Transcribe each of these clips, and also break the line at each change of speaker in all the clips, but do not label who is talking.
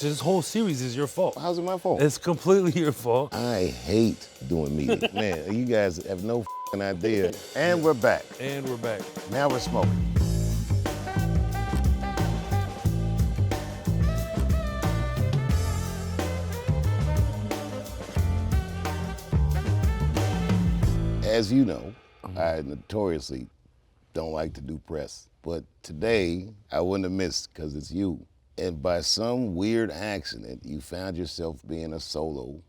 This whole series is your fault.
How's it my fault?
It's completely your fault.
I hate doing meetings. Man, you guys have no idea. And we're back.
And we're back.
Now we're smoking. As you know, I notoriously don't like to do press, but today I wouldn't have missed because it's you. And by some weird accident, you found yourself being a solo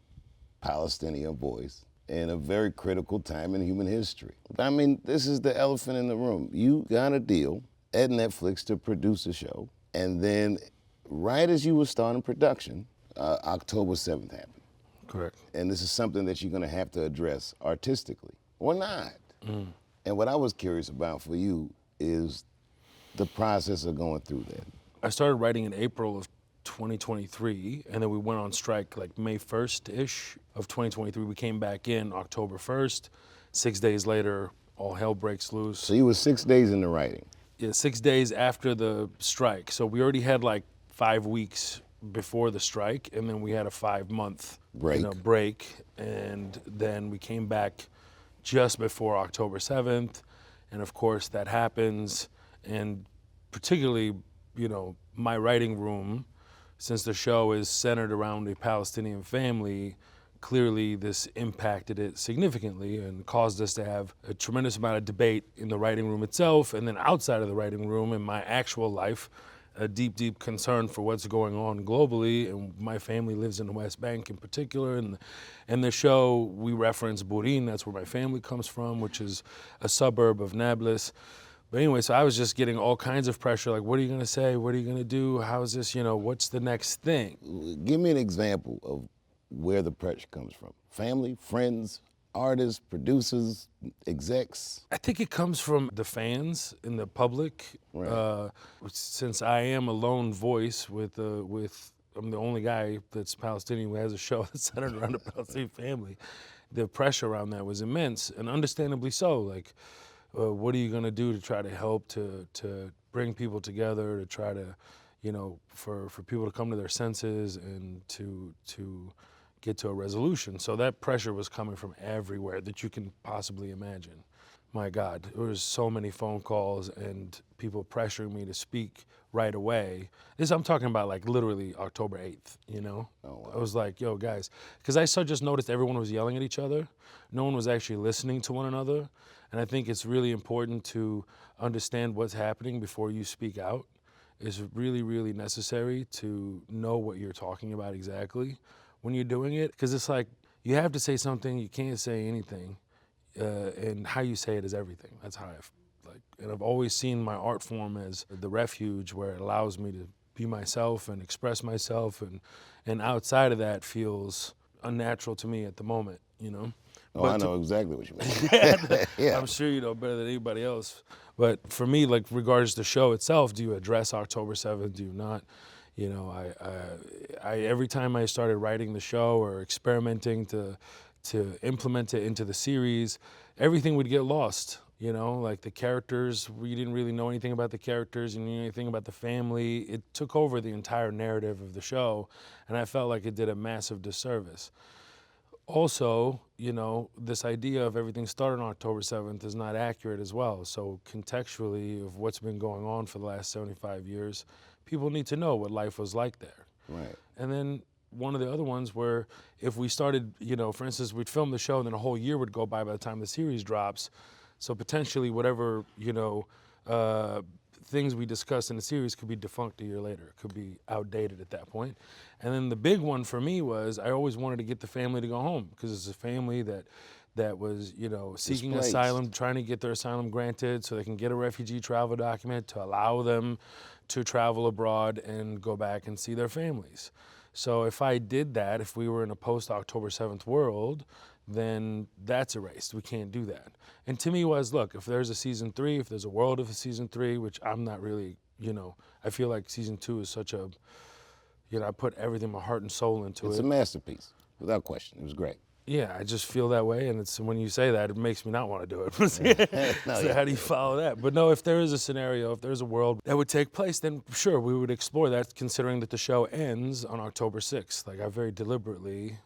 Palestinian voice in a very critical time in human history. I mean, this is the elephant in the room. You got a deal at Netflix to produce a show, and then right as you were starting production, October 7th happened.
Correct.
And this is something that you're gonna have to address artistically, or not. And what I was curious about for you is the process of going through that.
I started writing in April of 2023, and then we went on strike like May 1st-ish of 2023. We came back in October 1st. 6 days later, all hell breaks loose.
So you were 6 days into writing.
Yeah, 6 days after the strike. So we already had like 5 weeks before the strike, and then we had a 5-month break. And then we came back just before October 7th. And of course that happens. And particularly, my writing room, since the show is centered around a Palestinian family, clearly this impacted it significantly and caused us to have a tremendous amount of debate in the writing room itself, and then outside of the writing room in my actual life, a deep, deep concern for what's going on globally. And my family lives in the West Bank in particular. And in the show, we reference Burin, that's where my family comes from, which is a suburb of Nablus. But anyway, so I was just getting all kinds of pressure, like, what are you gonna say? What are you gonna do? How's this, what's the next thing?
Give me an example of where the pressure comes from. Family, friends, artists, producers, execs?
I think it comes from the fans and the public.
Right.
Since I am a lone voice I'm the only guy that's Palestinian who has a show that's centered around a Palestinian family, the pressure around that was immense, and understandably so. Like, what are you gonna do to try to help to bring people together, to try to, for people to come to their senses and to get to a resolution? So that pressure was coming from everywhere that you can possibly imagine. My God, there was so many phone calls and people pressuring me to speak right away. I'm talking about like literally October 8th,
Oh, wow.
I was like, yo guys, because I just noticed everyone was yelling at each other. No one was actually listening to one another. And I think it's really important to understand what's happening before you speak out. It's really, really necessary to know what you're talking about exactly when you're doing it. Because it's like, you have to say something, you can't say anything. And how you say it is everything. That's how and I've always seen my art form as the refuge where it allows me to be myself and express myself, and outside of that feels unnatural to me at the moment,
Oh, I know exactly what you mean. Yeah.
I'm sure you know better than anybody else. But for me, like, regards to the show itself, do you address October 7th? Do you not? I every time I started writing the show or experimenting to implement it into the series, everything would get lost. Like the characters, you didn't really know anything about the characters, you knew anything about the family. It took over the entire narrative of the show, and I felt like it did a massive disservice. Also, this idea of everything started on October 7th is not accurate as well. So contextually of what's been going on for the last 75 years, people need to know what life was like there.
Right.
And then one of the other ones where if we started, for instance, we'd film the show and then a whole year would go by the time the series drops. So potentially whatever, things we discussed in the series could be defunct a year later, could be outdated at that point. And then the big one for me was I always wanted to get the family to go home, because it's a family that was, seeking
Displaced.
asylum, trying to get their asylum granted so they can get a refugee travel document to allow them to travel abroad and go back and see their families. So if I did that, if we were in a post-October 7th world, then that's erased. We can't do that. And to me was, look, if there's a season 3, if there's a world of a season 3, which I'm not really, I feel like season 2 is such a, I put everything, my heart and soul into it.
It's a masterpiece, without question. It was great.
Yeah, I just feel that way, and it's when you say that, it makes me not want to do it. So how do you follow that? But no, if there is a scenario, if there's a world that would take place, then sure, we would explore that, considering that the show ends on October 6th. Like, I very deliberately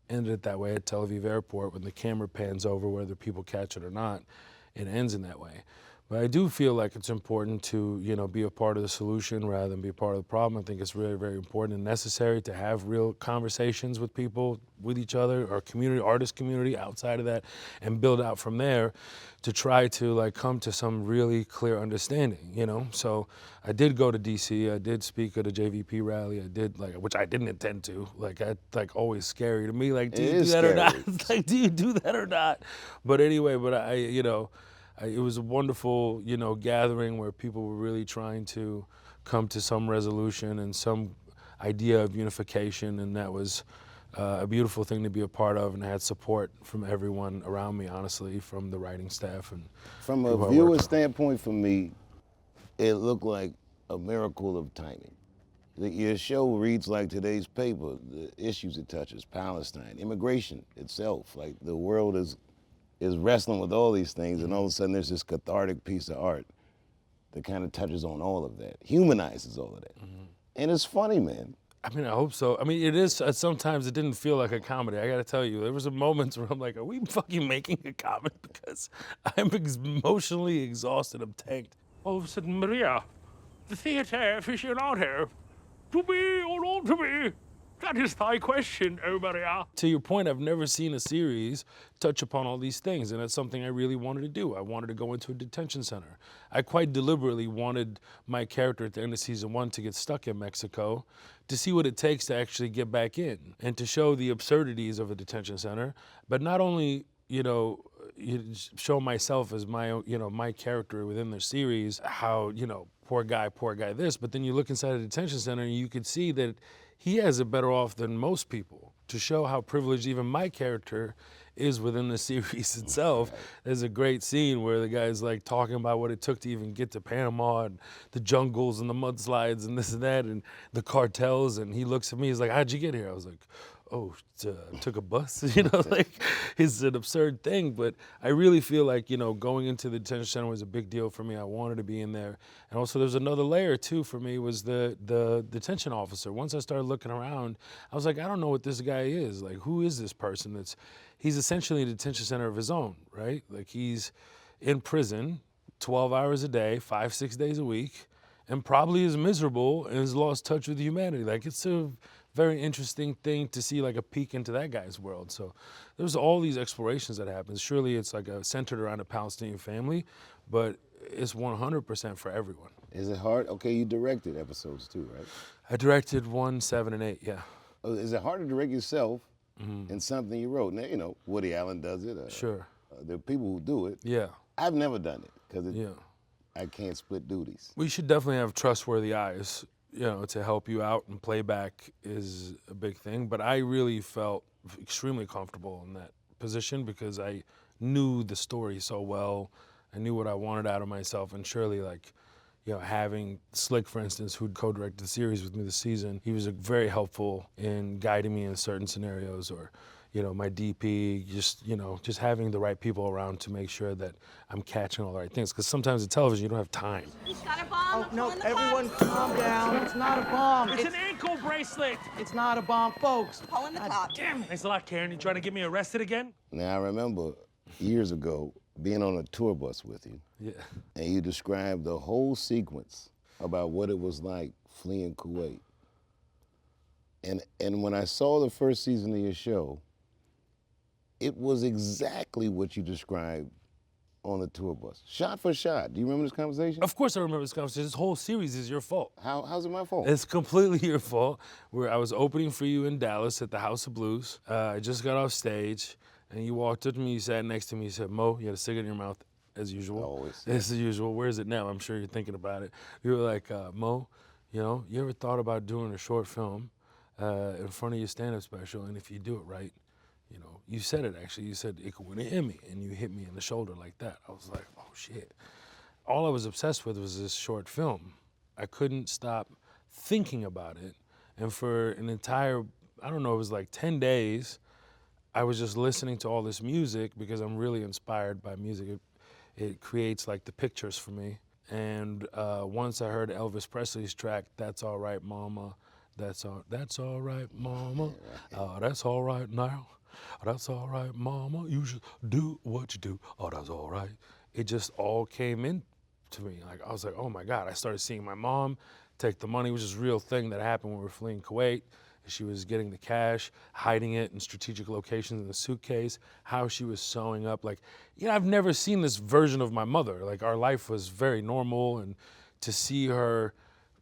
ended it that way at Tel Aviv Airport. When the camera pans over, whether people catch it or not, it ends in that way. But I do feel like it's important to, be a part of the solution rather than be a part of the problem. I think it's really, very important and necessary to have real conversations with people, with each other, our community, artist community outside of that, and build out from there to try to come to some really clear understanding, So I did go to DC, I did speak at a JVP rally, I did which I didn't intend to, always scary to me, do you do that or not? Do you do that or not? But anyway, it was a wonderful, gathering where people were really trying to come to some resolution and some idea of unification, and that was a beautiful thing to be a part of, and I had support from everyone around me, honestly, from the writing staff. And
from a viewer standpoint, for me, it looked like a miracle of timing. Your show reads like today's paper, the issues it touches, Palestine, immigration itself, like the world is wrestling with all these things, and all of a sudden there's this cathartic piece of art that kind of touches on all of that, humanizes all of that. And it's funny, man.
I mean, I hope so. I mean, it is, sometimes it didn't feel like a comedy. I gotta tell you, there was a moments where I'm like, are we fucking making a comedy? Because I'm emotionally exhausted, I'm tanked. All of a sudden, Maria, the theater aficionado, to be or not to be? That is thy question, oh Maria. To your point, I've never seen a series touch upon all these things, and that's something I really wanted to do. I wanted to go into a detention center. I quite deliberately wanted my character at the end of season 1 to get stuck in Mexico to see what it takes to actually get back in and to show the absurdities of a detention center, but not only, show myself as my character within the series, how, poor guy this, but then you look inside a detention center and you could see that he has it better off than most people, to show how privileged even my character is within the series itself. There's a great scene where the guy's talking about what it took to even get to Panama and the jungles and the mudslides and this and that and the cartels, and he looks at me, he's like, how'd you get here? I was like, oh, took a bus, it's an absurd thing, but I really feel like, going into the detention center was a big deal for me. I wanted to be in there. And also there's another layer too for me, was the detention officer. Once I started looking around, I was like, I don't know what this guy is. Who is this person? He's essentially a detention center of his own, right? He's in prison 12 hours a day, 5-6 days a week, and probably is miserable and has lost touch with humanity. It's a very interesting thing to see, a peek into that guy's world. So there's all these explorations that happen. Surely it's centered around a Palestinian family, but it's 100% for everyone.
Is it hard? Okay, you directed episodes too, right?
I directed 1, 7, and 8, yeah.
Is it hard to direct yourself in something you wrote? Now, Woody Allen does it.
Sure.
There are people who do it.
Yeah.
I've never done it because I can't split duties.
We should definitely have trustworthy eyes, to help you out, and playback is a big thing. But I really felt extremely comfortable in that position because I knew the story so well. I knew what I wanted out of myself, and surely having Slick, for instance, who co-directed the series with me this season, he was very helpful in guiding me in certain scenarios, or my DP, just having the right people around to make sure that I'm catching all the right things. Because sometimes in television, you don't have time.
He's got a bomb.
Oh, no, everyone calm down. It's not a bomb.
It's an ankle bracelet.
It's not a bomb, folks.
Pulling the top.
Damn. Thanks a lot, Karen. You trying to get me arrested again?
Now, I remember years ago being on a tour bus with you.
Yeah.
And you described the whole sequence about what it was like fleeing Kuwait. And when I saw the first season of your show, it was exactly what you described on the tour bus, shot for shot. Do you remember this conversation?
Of course I remember this conversation. This whole series is your fault.
How's it my fault?
It's completely your fault. Where I was opening for you in Dallas at the House of Blues. I just got off stage, and you walked up to me, you sat next to me, you said, Mo, you had a cigarette in your mouth, as usual.
Always.
As usual. Where is it now? I'm sure you're thinking about it. You were like, Mo, you ever thought about doing a short film in front of your stand-up special, and if you do it right, you said it actually. You said it could win an Emmy, and you hit me in the shoulder like that. I was like, oh shit. All I was obsessed with was this short film. I couldn't stop thinking about it, and for an entire, I don't know, it was 10 days, I was just listening to all this music because I'm really inspired by music. It creates like the pictures for me. And once I heard Elvis Presley's track, "That's All Right, Mama," that's all right, Mama, that's all right now, that's all right, Mama, you should do what you do, oh, that's all right. It just all came in to me. Like, I was like, oh my God. I started seeing my mom take the money, which is a real thing that happened when we were fleeing Kuwait. She was getting the cash, hiding it in strategic locations in the suitcase, how she was sewing up. Like, I've never seen this version of my mother. Like, our life was very normal, and to see her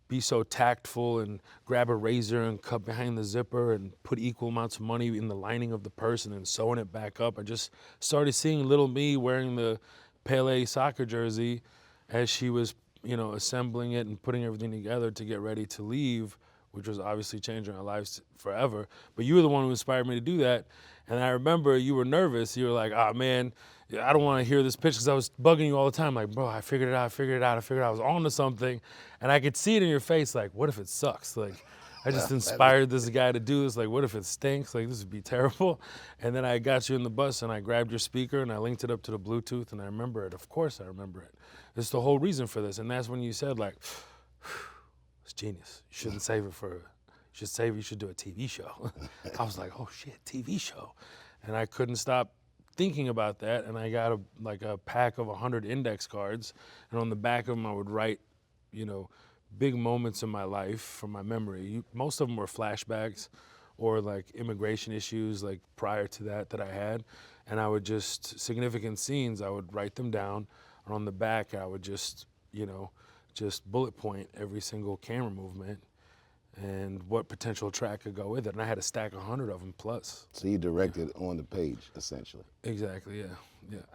be so tactful and grab a razor and cut behind the zipper and put equal amounts of money in the lining of the purse and then sewing it back up. I just started seeing little me wearing the Pele soccer jersey as she was, assembling it and putting everything together to get ready to leave, which was obviously changing our lives forever. But you were the one who inspired me to do that. And I remember you were nervous. You were like, oh man, I don't want to hear this pitch, because I was bugging you all the time. Like, bro, I figured it out. I was on to something. And I could see it in your face, like, what if it sucks? Like, I just inspired this guy to do this. Like, what if it stinks? Like, this would be terrible. And then I got you in the bus and I grabbed your speaker and I linked it up to the Bluetooth, and I remember it. Of course I remember it. It's the whole reason for this. And that's when you said, like, it's genius. You shouldn't save it for, you should do a TV show. I was like, oh shit, TV show. And I couldn't stop thinking about that. And I got a pack of 100 index cards. And on the back of them, I would write, big moments in my life from my memory. Most of them were flashbacks or like immigration issues like prior to that I had. And I would just, significant scenes, I would write them down. And on the back, I would just bullet point every single camera movement and what potential track could go with it. And I had a stack of 100 of them plus.
So you directed on the page, essentially.
Exactly, yeah.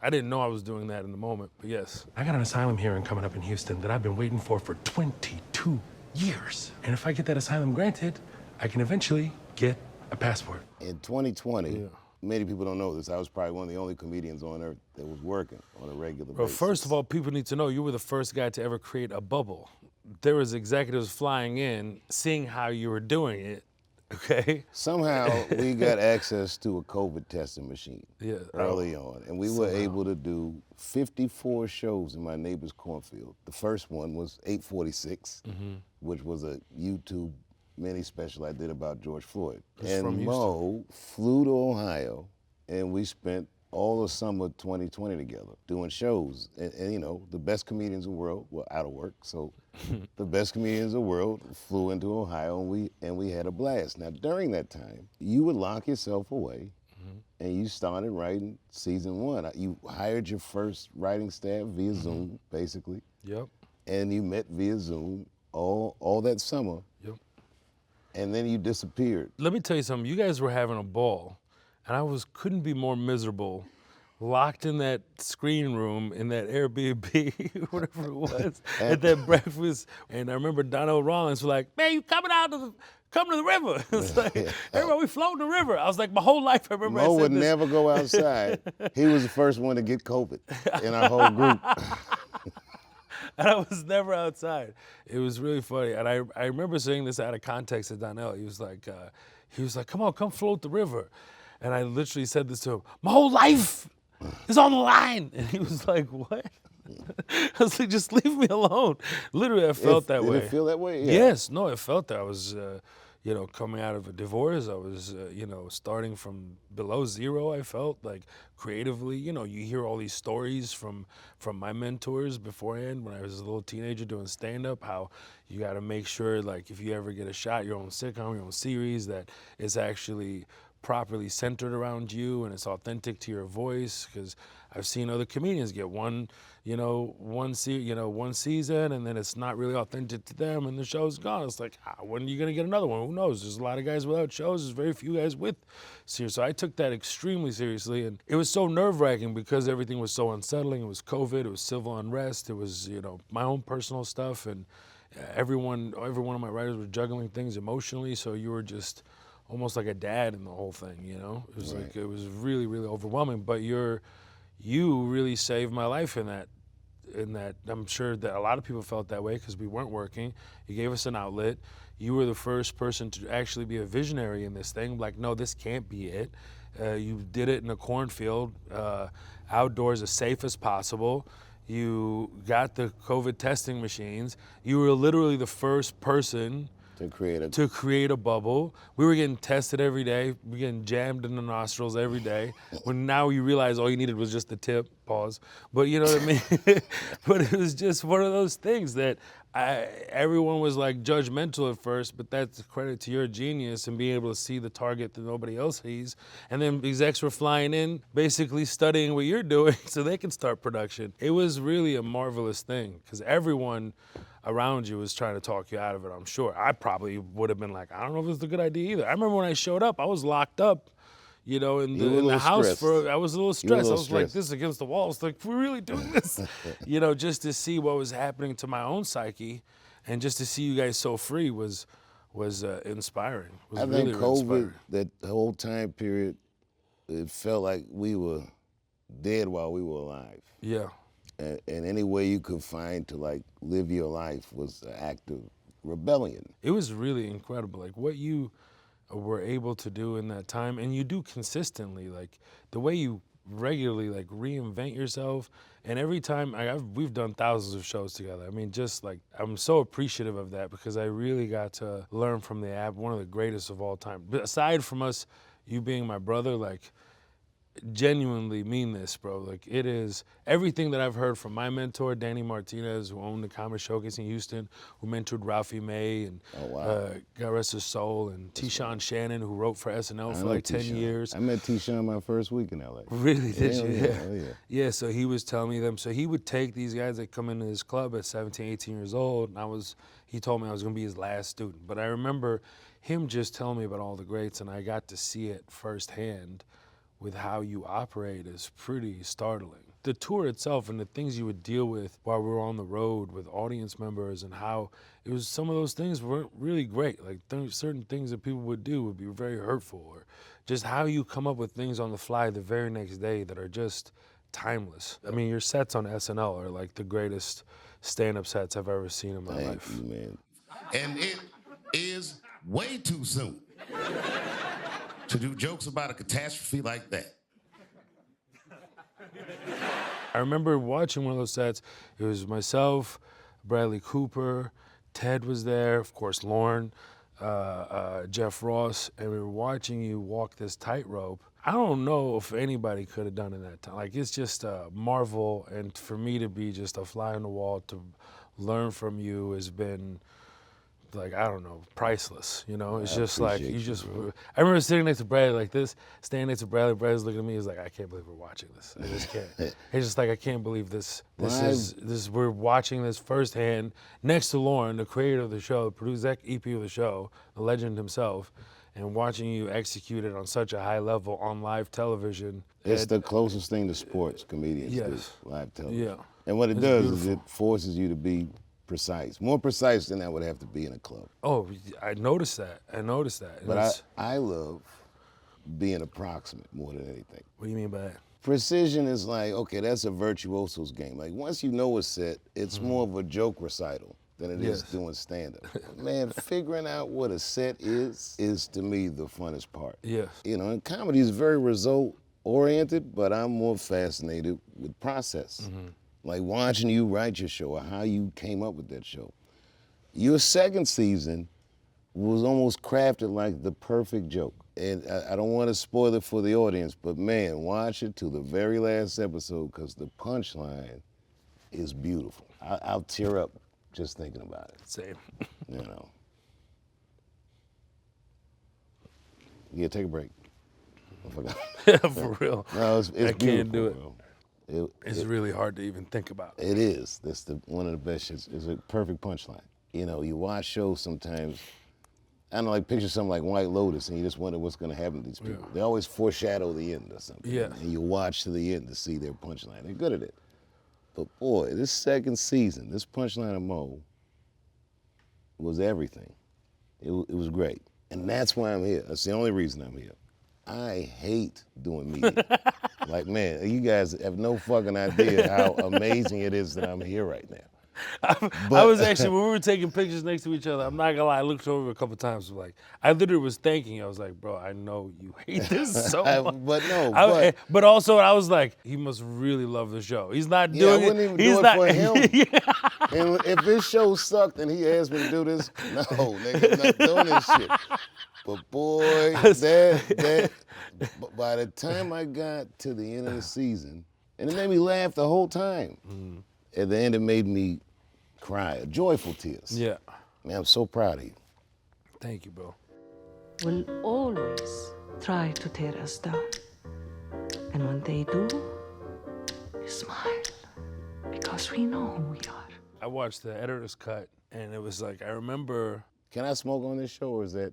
I didn't know I was doing that in the moment, but yes.
I got an asylum hearing coming up in Houston that I've been waiting for 22 years. And if I get that asylum granted, I can eventually get a passport.
In 2020, many people don't know this, I was probably one of the only comedians on earth that was working on a regular basis.
First of all, people need to know you were the first guy to ever create a bubble. There was executives flying in, seeing how you were doing it, okay?
Somehow we got access to a COVID testing machine early on, and we were able to do 54 shows in my neighbor's cornfield. The first one was 846, which was a YouTube mini special I did about George Floyd. And Mo flew to Ohio, and we spent all of summer 2020 together doing shows. And the best comedians in the world were out of work, so the best comedians in the world flew into Ohio, and we had a blast. Now, during that time, you would lock yourself away, and you started writing season 1. You hired your first writing staff via Zoom, basically.
Yep.
And you met via Zoom all that summer.
Yep.
And then you disappeared.
Let me tell you something. You guys were having a ball, and I couldn't be more miserable, locked in that screen room in that Airbnb, whatever it was, at that breakfast. And I remember Donnell Rollins was like, "Man, you come to the river." It's like, everybody, we floating the river. I was like, my whole life I remember
Mo would never go outside. He was the first one to get COVID in our whole group.
And I was never outside. It was really funny. And I remember saying this out of context to Donnell. He was like, come float the river. And I literally said this to him, my whole life is on the line. And he was like, what? I was like, just leave me alone. Literally, I felt that way.
Did it feel that way? Yeah.
Yes, no, it felt that. I was, coming out of a divorce. I was, starting from below zero, I felt like creatively. You hear all these stories from my mentors beforehand when I was a little teenager doing stand-up, how you got to make sure, like, if you ever get a shot, your own sitcom, your own series, that it's actually properly centered around you and it's authentic to your voice. Because I've seen other comedians get one season and then it's not really authentic to them and the show's gone. It's like, when are you gonna get another one? Who knows? There's a lot of guys without shows. There's very few guys with series. So I took that extremely seriously, and it was so nerve-wracking because everything was so unsettling. It was COVID, it was civil unrest, it was my own personal stuff, and every one of my writers were juggling things emotionally. So you were just almost like a dad in the whole thing, It was like, it was really, really overwhelming. But you really saved my life in that. I'm sure that a lot of people felt that way because we weren't working. You gave us an outlet. You were the first person to actually be a visionary in this thing. Like, no, this can't be it. You did it in a cornfield, outdoors as safe as possible. You got the COVID testing machines. You were literally the first person
to create a
bubble. We were getting tested every day. We were getting jammed in the nostrils every day. When now you realize all you needed was just the tip, pause. But you know what I mean? But it was just one of those things that everyone was like judgmental at first, but that's credit to your genius and being able to see the target that nobody else sees. And then execs were flying in, basically studying what you're doing so they can start production. It was really a marvelous thing because everyone around you was trying to talk you out of it, I'm sure. I probably would have been like, I don't know if it's a good idea either. I remember when I showed up, I was locked up, you know, in the house I was a little stressed. I was like, this against the walls. Like, we're really doing this? You know, just to see what was happening to my own psyche and just to see you guys so free was inspiring.
I think COVID, that whole time period, it felt like we were dead while we were alive.
Yeah.
And any way you could find to like live your life was an act of rebellion.
It was really incredible, like what you were able to do in that time, and you do consistently, like the way you regularly like reinvent yourself. And every time we've done thousands of shows together. I mean, just like I'm so appreciative of that because I really got to learn from one of the greatest of all time. But aside from us, you being my brother, like. Genuinely mean this, bro. Like it is everything that I've heard from my mentor, Danny Martinez, who owned the Comedy Showcase in Houston, who mentored Ralphie May and God rest his soul, and T-Shawn Shannon, who wrote for SNL for like 10 years.
I met T-Shawn my first week in LA.
Really? Did you?
Yeah.
Yeah, so he was telling me them. So he would take these guys that come into his club at 17, 18 years old, and he told me I was gonna be his last student. But I remember him just telling me about all the greats, and I got to see it firsthand with how you operate is pretty startling. The tour itself and the things you would deal with while we were on the road with audience members and how it was, some of those things weren't really great. Like certain things that people would do would be very hurtful, or just how you come up with things on the fly the very next day that are just timeless. I mean, your sets on SNL are like the greatest stand-up sets I've ever seen in my life.
Thank you, man.
And it is way too soon to do jokes about a catastrophe like that.
I remember watching one of those sets. It was myself, Bradley Cooper, Ted was there, of course, Lorne, Jeff Ross, and we were watching you walk this tightrope. I don't know if anybody could have done it that time. Like, it's just a marvel, and for me to be just a fly on the wall to learn from you has been, like, I don't know, priceless, you know? It's just like, I remember sitting next to Bradley like this, standing next to Bradley, Bradley's looking at me, he's like, I can't believe we're watching this. I just can't. He's just like, I can't believe this we're watching this firsthand, next to Lauren, the creator of the show, the producer, EP of the show, the legend himself, and watching you execute it on such a high level on live television.
It's the closest thing to sports comedians do, live television.
Yeah.
And what it does is it forces you to be precise, more precise than I would have to be in a club.
Oh, I noticed that.
But I love being approximate more than anything.
What do you mean by that?
Precision is like, okay, that's a virtuoso's game. Like once you know a set, it's more of a joke recital than it is doing stand-up. Man, figuring out what a set is to me the funnest part.
Yes.
You know, and comedy is very result-oriented, but I'm more fascinated with process. Mm-hmm. Like watching you write your show or how you came up with that show. Your second season was almost crafted like the perfect joke. And I don't want to spoil it for the audience, but man, watch it to the very last episode because the punchline is beautiful. I'll tear up just thinking about it.
Same.
You know. Yeah, take a break. I forgot.
For real.
No, it's
I can't do it.
Bro.
It's really hard to even think about.
It is. That's one of the best shits. It's a perfect punchline. You know, you watch shows sometimes, I don't know, like picture something like White Lotus and you just wonder what's gonna happen to these people. Yeah. They always foreshadow the end or something.
Yeah.
And you watch to the end to see their punchline. They're good at it. But boy, this second season, this punchline of Mo was everything. It was great. And that's why I'm here. That's the only reason I'm here. I hate doing media. Like, man, you guys have no fucking idea how amazing it is that I'm here right now.
I was actually, when we were taking pictures next to each other, I'm not gonna lie, I looked over a couple times, like, I literally was thanking you. I was like, bro, I know you hate this so much. But also, I was like, he must really love the show. He's not doing
I wouldn't even
he's
do
not,
it for him. And if this show sucked and he asked me to do this, no, nigga, I'm not doing this shit. But boy, by the time I got to the end of the season, and it made me laugh the whole time. At the end, it made me cry, joyful tears.
Yeah.
Man, I'm so proud of you.
Thank you, bro.
Will always try to tear us down. And when they do, we smile because we know who we are.
I watched the editor's cut, and it was like, I remember.
Can I smoke on this show, or is that?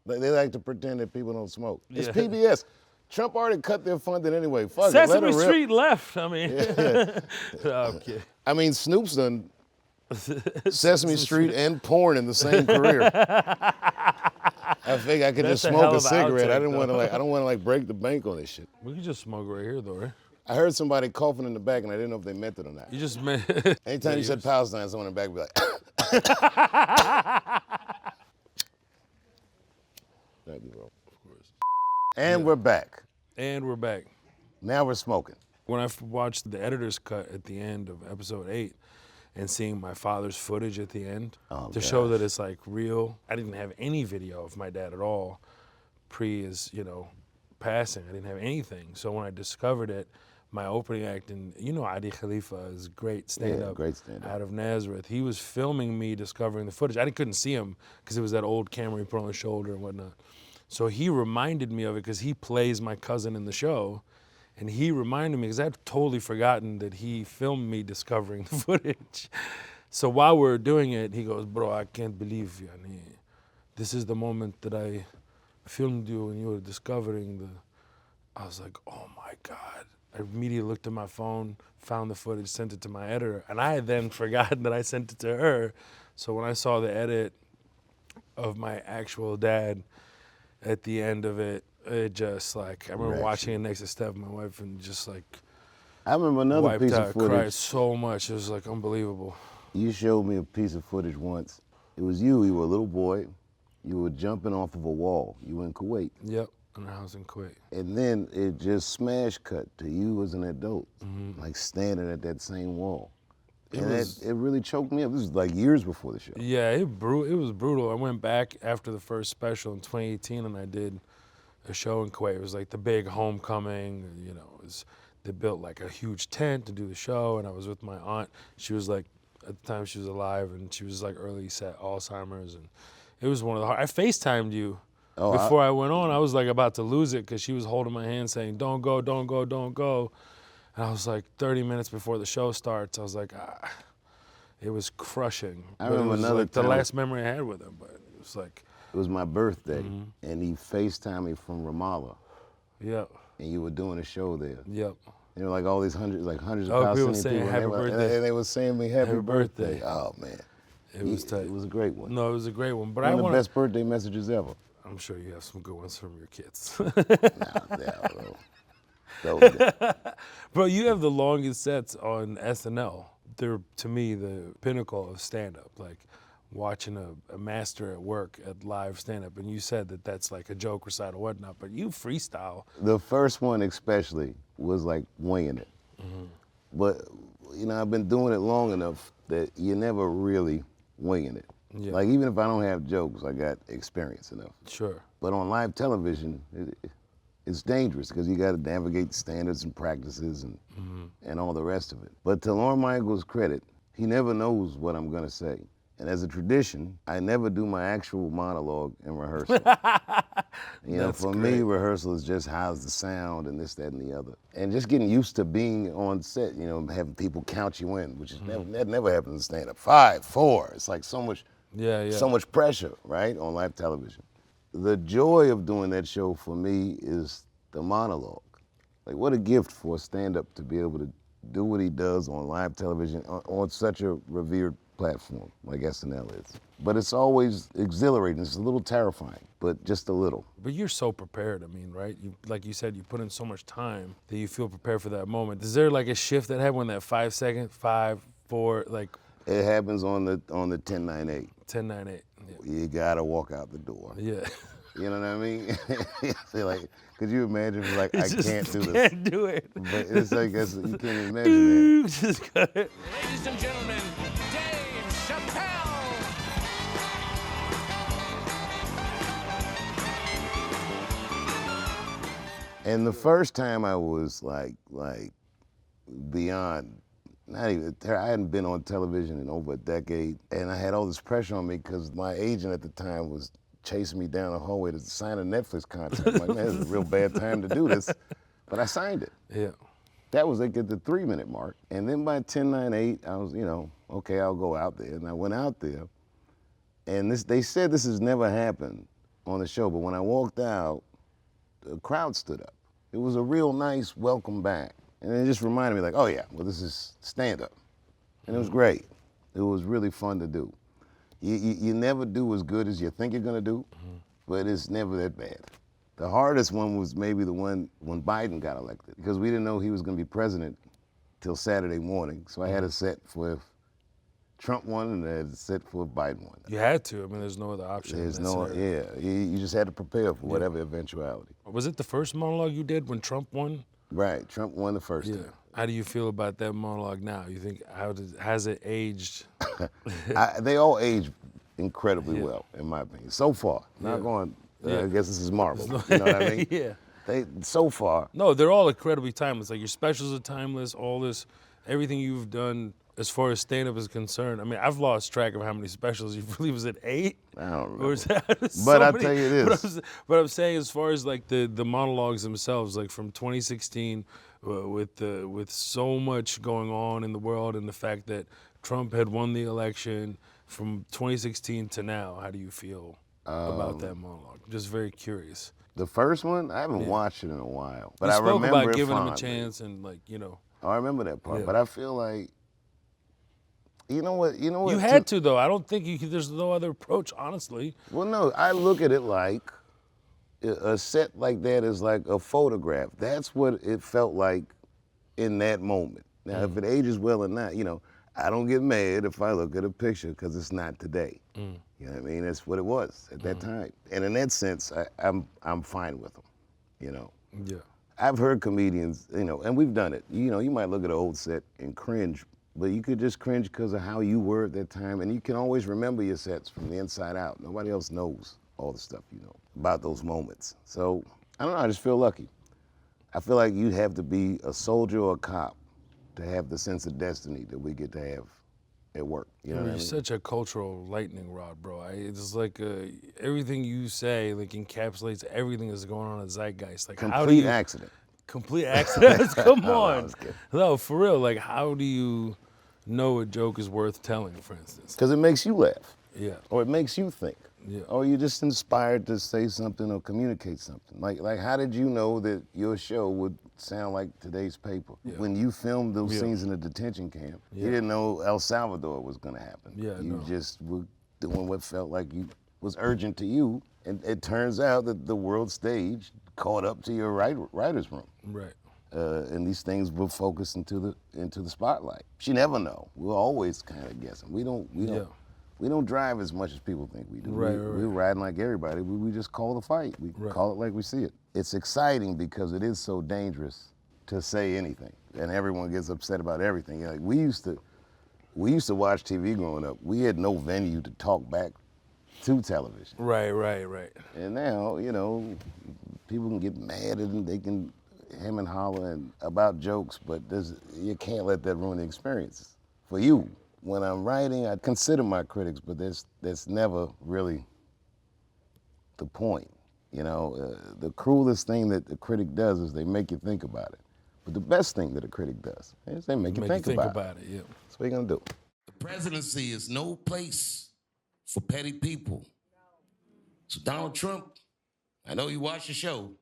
They like to pretend that people don't smoke. It's
Yeah.
PBS. Trump already cut their funding anyway. Fuck
Sesame
it, let it
Street left. I mean, no, I'm kidding.
I mean, Snoop's done Sesame Street and porn in the same career. I think I could
That's
just
a
smoke
hell
a
of an
cigarette. I
outtake,
don't want to
though.
I don't want to break the bank on this shit.
We could just smoke right here, though, right?
I heard somebody coughing in the back, and I didn't know if they meant it or not.
You just meant.
Anytime you said Palestine, someone in the back would be like. Thank you, bro. Of course. And we're back.
And we're back.
Now we're smoking.
When I watched the editor's cut at the end of episode 8 and seeing my father's footage at the end to show that it's like real. I didn't have any video of my dad at all pre his, passing. I didn't have anything. So when I discovered it, my opening act, and Adi Khalifa is great stand-up,
great stand-up.
out of Nazareth. He was filming me discovering the footage. I couldn't see him because it was that old camera he put on his shoulder and whatnot. So he reminded me of it because he plays my cousin in the show. And he reminded me, because I'd totally forgotten that he filmed me discovering the footage. So while we were doing it, he goes, bro, I can't believe you. This is the moment that I filmed you when you were discovering the... I was like, oh my God. I immediately looked at my phone, found the footage, sent it to my editor. And I had then forgotten that I sent it to her. So when I saw the edit of my actual dad at the end of it, it just like, I remember watching it next to Steph, my wife, and just like,
I remember another
wiped
piece
out,
of footage.
cried so much. It was like unbelievable.
You showed me a piece of footage once. It was you were a little boy. You were jumping off of a wall. You were in Kuwait.
Yep, and I was in Kuwait.
And then it just smash cut to you as an adult, like standing at that same wall. It really choked me up. This was like years before the show.
Yeah, it was brutal. I went back after the first special in 2018, and I did a show in Kuwait. It was like the big homecoming. They built like a huge tent to do the show, and I was with my aunt. She was like, at the time she was alive, and she was like early set Alzheimer's, and it was one of the hard. I FaceTimed you before I went on. I was like about to lose it because she was holding my hand saying, "Don't go, don't go, don't go." And I was like 30 minutes before the show starts. I was like, it was crushing.
I remember another
like the
time.
last memory I had with him, but it was like.
It was my birthday, and he FaceTimed me from Ramallah.
Yep.
And you were doing a show there.
Yep.
And there were like all these hundreds of
people
Palestinian
saying
people.
happy birthday.
And they were saying me happy birthday.
birthday.
Oh, man.
It was tight.
It was a great one.
No, it was a great one. But
One of the best birthday messages ever.
I'm sure you have some good ones from your kids. Bro, you have the longest sets on SNL. They're, to me, the pinnacle of stand-up. Like, watching a master at work at live stand-up, and you said that that's like a joke recital or whatnot, but you freestyle.
The first one especially was like winging it. But, I've been doing it long enough that you're never really winging it.
Yeah.
Like, even if I don't have jokes, I got experience enough.
Sure.
But on live television, it's dangerous because you got to navigate standards and practices and all the rest of it. But to Lorne Michaels' credit, he never knows what I'm going to say. And as a tradition, I never do my actual monologue in rehearsal. For me, rehearsal is just how's the sound and this, that, and the other. And just getting used to being on set, having people count you in, which is that never happens in stand-up. 5, 4, it's like so much pressure, right, on live television. The joy of doing that show for me is the monologue. Like, what a gift for a stand-up to be able to do what he does on live television on such a revered platform like SNL is. But it's always exhilarating. It's a little terrifying, but just a little.
But you're so prepared, right? Like you said, you put in so much time that you feel prepared for that moment. Is there like a shift that happened when that 5 second, 5, for like
It happens on the 10-9-8.
10-9-8. Yeah.
You gotta walk out the door.
Yeah.
You know what I mean? Feel like, could you imagine? Like, I
Just
can't do this.
Can't do it.
But it's like you can't imagine that.
Just cut it.
Ladies and gentlemen, Dave Chappelle.
And the first time I was like beyond, not even, I hadn't been on television in over a decade, and I had all this pressure on me because my agent at the time was chasing me down the hallway to sign a Netflix contract. I'm like, man, this is a real bad time to do this, but I signed it.
Yeah.
That was like at the 3-minute mark, and then by 10-9-8, I was, okay, I'll go out there, and I went out there, and they said this has never happened on the show, but when I walked out, the crowd stood up. It was a real nice welcome back. And it just reminded me like, oh yeah, well this is stand-up. And it was great. It was really fun to do. You never do as good as you think you're gonna do, but it's never that bad. The hardest one was maybe the one when Biden got elected, because we didn't know he was gonna be president till Saturday morning. So I had a set for if Trump won and I had a set for if Biden won.
You had to. I mean, there's no other option.
There's no, yeah. You just had to prepare for whatever eventuality.
Was it the first monologue you did when Trump won?
Right, Trump won the first time.
How do you feel about that monologue now? You think has it aged?
They all age incredibly well, in my opinion. So far, not going. I guess this is Marvel. You know what I mean?
Yeah.
So far.
No, they're all incredibly timeless. Like your specials are timeless. All this, everything you've done as far as stand-up is concerned. I mean, I've lost track of how many specials you believe was it 8?
I don't remember.
Or is that
But I'll tell you this.
But I'm saying as far as like the monologues themselves, like from 2016, with so much going on in the world and the fact that Trump had won the election from 2016 to now, how do you feel about that monologue? Just very curious.
The first one, I haven't watched it in a while, but
you
I
spoke
remember
about
it
giving him a
fondly.
chance and
I remember that part, but I feel like, you know what?
You had to though. I don't think there's no other approach, honestly.
Well, no, I look at it like a set like that is like a photograph. That's what it felt like in that moment. Now, if it ages well or not, I don't get mad if I look at a picture because it's not today. You know what I mean? That's what it was at that time. And in that sense, I'm fine with them.
Yeah.
I've heard comedians, and we've done it. You might look at an old set and cringe, but you could just cringe because of how you were at that time, and you can always remember your sets from the inside out. Nobody else knows all the stuff you know about those moments. So, I don't know, I just feel lucky. I feel like you'd have to be a soldier or a cop to have the sense of destiny that we get to have at work. You know what I mean?
You're such a cultural lightning rod, bro. It's like everything you say like encapsulates everything that's going on in Zeitgeist. Like
Complete accident.
Complete accident. Come
No, I
on.
was kidding.
No, for real. Like, how do you know a joke is worth telling, for instance?
Because it makes you laugh.
Yeah.
Or it makes you think.
Yeah.
Or you're just inspired to say something or communicate something. Like how did you know that your show would sound like today's paper? When you filmed those scenes in the detention camp, you didn't know El Salvador was gonna happen. You just were doing what felt like was urgent to you. And it turns out that the world stage caught up to your writer's room.
Right.
And these things were focused into the spotlight. You never know. We're always kind of guessing. We don't drive as much as people think we do. We're riding like everybody. We just call the fight. We call it like we see it. It's exciting because it is so dangerous to say anything, and everyone gets upset about everything. Like we used to watch TV growing up. We had no venue to talk back to television.
Right.
And now, people can get mad and they can hem and holler about jokes, but you can't let that ruin the experience for you. When I'm writing, I consider my critics, but that's never really the point. The cruelest thing that the critic does is they make you think about it. But the best thing that a critic does is they make you think about it.
Yeah.
That's what you're gonna do.
The presidency is no place for petty people. So Donald Trump, I know you watch the show.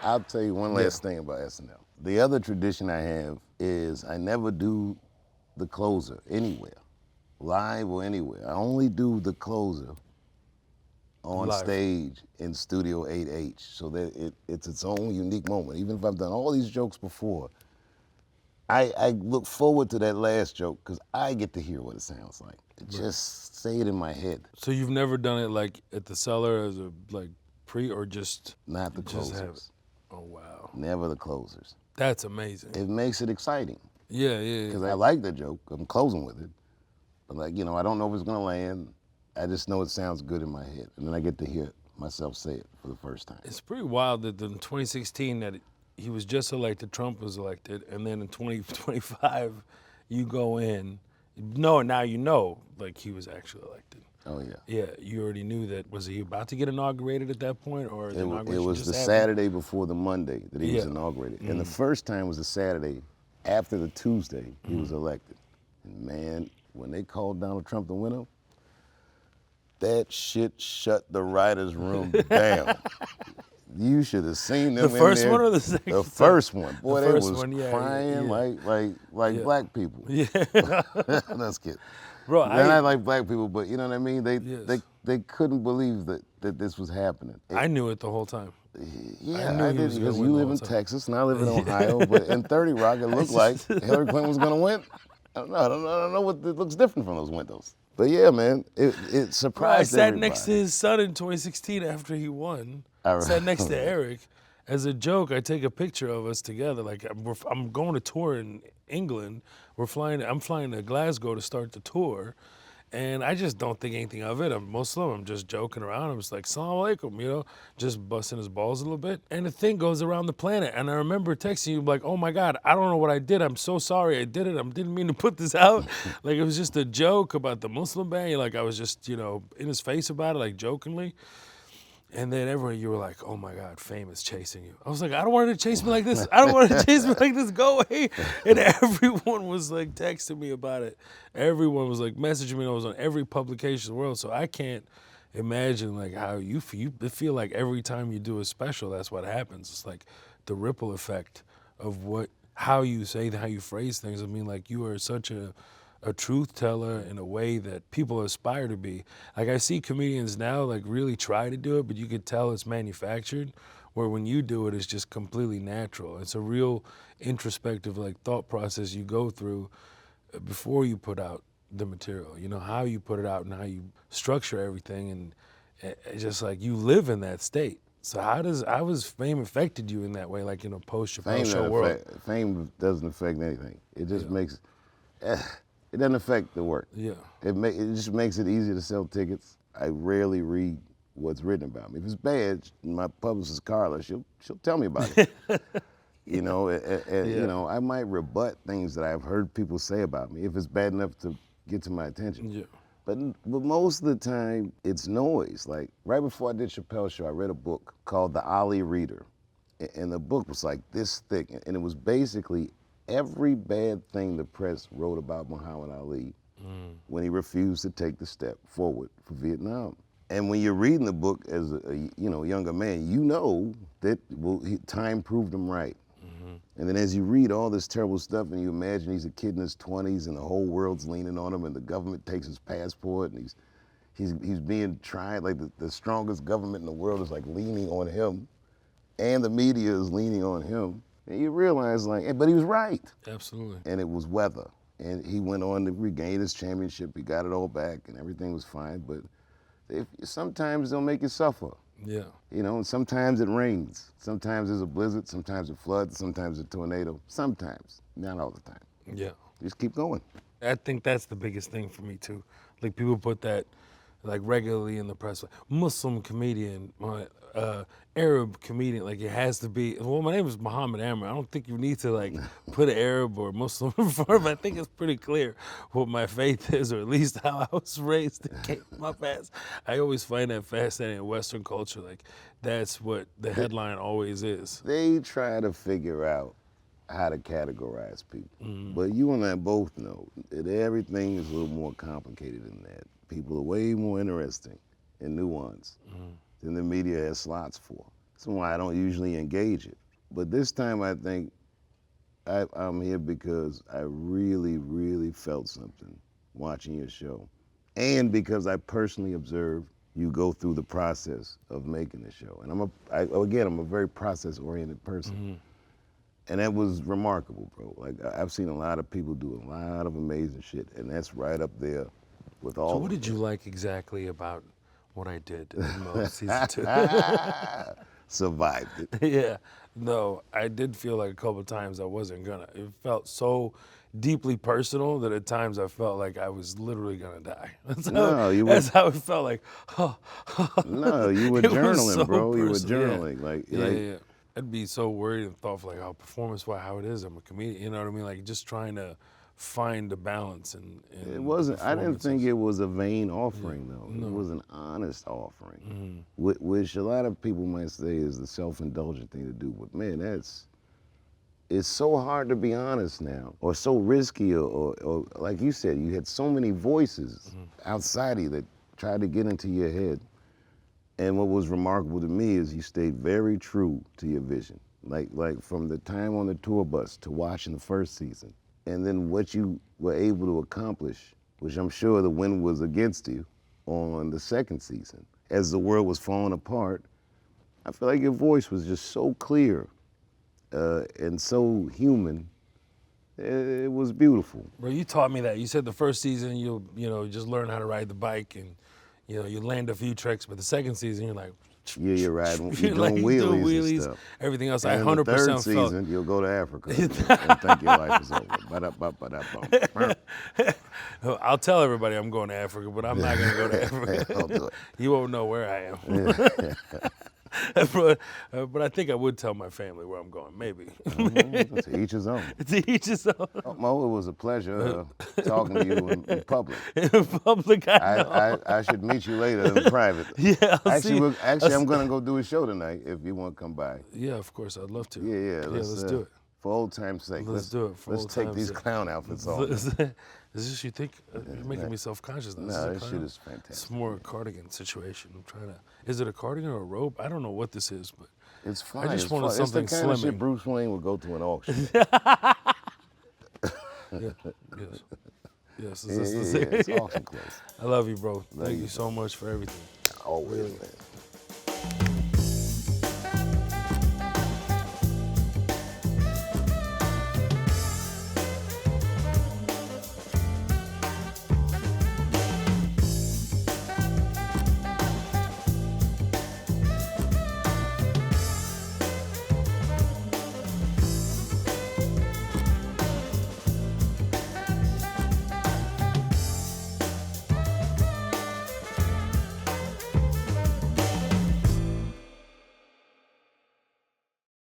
I'll tell you one last thing about SNL. The other tradition I have is I never do the closer anywhere, live or anywhere. I only do the closer on stage in Studio 8H, so that it's its own unique moment. Even if I've done all these jokes before, I look forward to that last joke because I get to hear what it sounds like. Just say it in my head.
So you've never done it like at the cellar as a like pre or just
Not the
just have it?
closers.
Oh wow,
Never the closers.
that's amazing.
It makes it exciting
Yeah, yeah.
because I like the joke. I'm closing with it, but like I don't know if it's gonna land. I just know it sounds good in my head, and then I get to hear myself say it for the first time.
It's pretty wild that in 2016 that he was just elected, Trump was elected, and then in 2025 you go in, now you know like he was actually elected.
Oh yeah.
Yeah, you already knew that. Was he about to get inaugurated at that point, or the
It
inauguration
was
just
the
happened?
Saturday before the Monday that he was
Yeah.
inaugurated, and the first time was the Saturday after the Tuesday he was elected. And man, when they called Donald Trump the winner, that shit shut the writers' room down. You should have seen them.
The first
in there.
one or the second?
The first one. Boy,
The
they
first
was
one, yeah,
crying
yeah.
like
Yeah.
black people.
Yeah,
That's kidding.
bro.
They're not like black people, but you know what I mean.
Yes.
They couldn't believe that this was happening.
I knew it the whole time.
Yeah,
knew
I
he
did
was gonna
because
win
you
the
live
whole
in
time.
Texas and I live in Ohio. But in 30 Rock, it looked like Hillary Clinton was gonna win. I don't know what it looks different from those windows. But yeah, man, it
Bro, I
surprised
sat
everybody.
next to his son in 2016 after he won.
I
Sat next to
remember.
Eric. As a joke, I take a picture of us together. Like I'm going to tour in England. I'm flying to Glasgow to start the tour, and I just don't think anything of it. I'm Muslim. I'm just joking around. I'm just like, "Assalamu alaikum," just busting his balls a little bit. And the thing goes around the planet. And I remember texting you like, "Oh my God, I don't know what I did. I'm so sorry. I did it. I didn't mean to put this out." Like it was just a joke about the Muslim ban. Like I was just in his face about it, like jokingly. And then everyone, you were like, "Oh my God, fame is chasing you." I was like, "I don't want it to chase me like this. I don't want it to chase me like this. Go away." And everyone was like texting me about it. Everyone was like messaging me. I was on every publication in the world. So I can't imagine like how you feel like every time you do a special, that's what happens. It's like the ripple effect of how you say, how you phrase things. I mean, like you are such a truth teller in a way that people aspire to be. Like I see comedians now like really try to do it, but you could tell it's manufactured, where when you do it, it's just completely natural. It's a real introspective like thought process you go through before you put out the material, how you put it out and how you structure everything, and it's just like you live in that state. So how has fame affected you in that way, like in a post-Chappelle show world?
Fame doesn't affect anything. It just makes it doesn't affect the work.
Yeah.
It just makes it easier to sell tickets. I rarely read what's written about me. If it's bad, my publicist Carla, she'll tell me about it. I might rebut things that I've heard people say about me if it's bad enough to get to my attention.
Yeah.
But most of the time, it's noise. Like right before I did Chappelle show, I read a book called The Ali Reader, and the book was like this thick, and it was basically every bad thing the press wrote about Muhammad Ali when he refused to take the step forward for Vietnam. And when you're reading the book as a younger man, you know that time proved him right. And then as you read all this terrible stuff and you imagine he's a kid in his 20s and the whole world's leaning on him and the government takes his passport and he's being tried, like the strongest government in the world is like leaning on him and the media is leaning on him. And you realize but he was right.
Absolutely.
And it was weather. And he went on to regain his championship. He got it all back and everything was fine. But sometimes they'll make you suffer.
Yeah.
And sometimes it rains. Sometimes there's a blizzard. Sometimes it floods. Sometimes a tornado. Sometimes. Not all the time.
Yeah.
Just keep going.
I think that's the biggest thing for me too. Like people put that like regularly in the press, like Muslim comedian, Arab comedian, like it has to be. Well, my name is Mo Amer. I don't think you need to like put an Arab or Muslim in front. I think it's pretty clear what my faith is, or at least how I was raised in Cape my past. I always find that fascinating in Western culture. Like that's what the headline always is.
They try to figure out how to categorize people. But you and I both know that everything is a little more complicated than that. People are way more interesting and nuanced than the media has slots for. That's why I don't usually engage it. But this time I think I'm here because I really, really felt something watching your show. And because I personally observed you go through the process of making the show. And I'm a very process-oriented person. And that was remarkable, bro. Like, I've seen a lot of people do a lot of amazing shit, and that's right up there with all
So
of
what
them.
did you like exactly about what I did in Mo season 2?
Survived it.
Yeah, no, I did feel like a couple of times I wasn't gonna. It felt so deeply personal that at times I felt like I was literally gonna die. That's how it felt like.
No, you were
It was
journaling,
so
bro. You were
personal, yeah.
journaling, like,
Yeah. I'd be so worried and thoughtful, like, performance-wise, how it is. I'm a comedian, you know what I mean? Like, just trying to find a balance in
it wasn't. I didn't think
performances.
it was a vain offering, though.
No.
It was an honest offering, which a lot of people might say is the self-indulgent thing to do. But man, it's so hard to be honest now, or so risky, or like you said, you had so many voices outside of you that tried to get into your head. And what was remarkable to me is you stayed very true to your vision. Like from the time on the tour bus to watching the first season, and then what you were able to accomplish, which I'm sure the wind was against you on the second season. As the world was falling apart, I feel like your voice was just so clear and so human. It was beautiful.
Bro, you taught me that. You said the first season you just learn how to ride the bike and you land a few tricks, but the second season you're like,
yeah, you're riding, you're
like,
doing wheelies and stuff.
Everything else,
And
I
in
100%
the third
felt.
season, you'll go to Africa and think your life is over. Ba-da-ba-ba-da-bum.
I'll tell everybody I'm going to Africa, but I'm not going to go to Africa.
Don't do it.
You won't know where I am. But I think I would tell my family where I'm going, maybe.
To each his own.
To each his own.
Mo, it was a pleasure talking to you in public.
In public, I know.
I should meet you later in private.
Yeah,
Actually, I'm going to go do a show tonight if you want to come by.
Yeah, of course, I'd love to.
Yeah,
Let's do it.
For old time's sake.
Let's do it.
Let's take these clown outfits off.
Is this you think? You're making me self-conscious now.
No, this shit is fantastic.
It's more a cardigan situation. I'm trying to. Is it a cardigan or a robe? I don't know what this is, but
it's fine.
I just wanted something
it's the kind of shit
slimming.
Bruce Wayne would go to an auction.
Yes.
It's auction clothes.
I love you, bro. Thank you so much for everything.
Always, man.